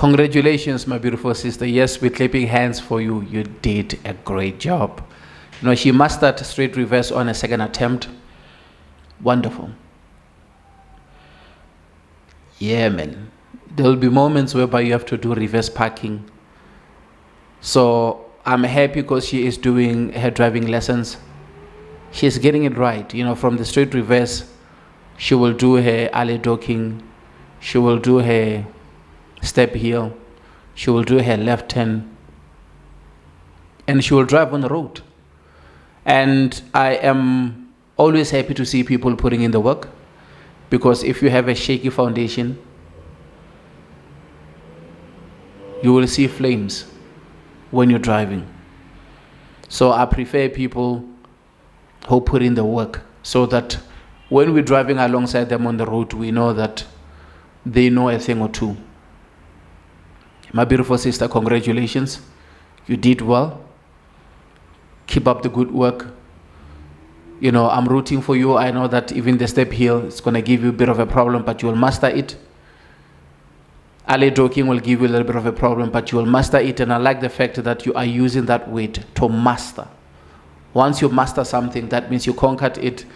Congratulations, my beautiful sister. Yes, we're clapping hands for you. You did a great job. You know, she mastered straight reverse on a second attempt. Wonderful. Yeah, man. There will be moments whereby you have to do reverse parking. So I'm happy because she is doing her driving lessons. She's getting it right. You know, from the straight reverse, she will do her alley docking. She will do her step heel. She will do her left turn. And she will drive on the road. And I am always happy to see people putting in the work, because if you have a shaky foundation, you will see flames when you're driving. So I prefer people who put in the work, so that when we're driving alongside them on the road, we know that they know a thing or two. My beautiful sister, congratulations. You did well. Keep up the good work. You know, I'm rooting for you. I know that even the step heel is going to give you a bit of a problem, but you will master it. Alley docking will give you a little bit of a problem, but you will master it. And I like the fact that you are using that weight to master. Once you master something, that means you conquered it,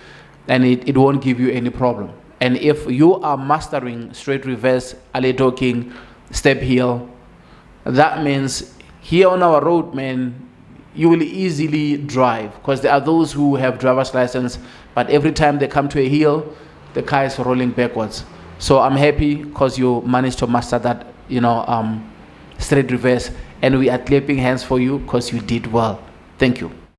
and it won't give you any problem. And if you are mastering straight reverse, alley docking, step heel, that means here on our road, man, you will easily drive, because there are those who have driver's license, but every time they come to a hill, the car is rolling backwards. So I'm happy because you managed to master that, you know, straight reverse, and we are clapping hands for you because you did well. Thank you.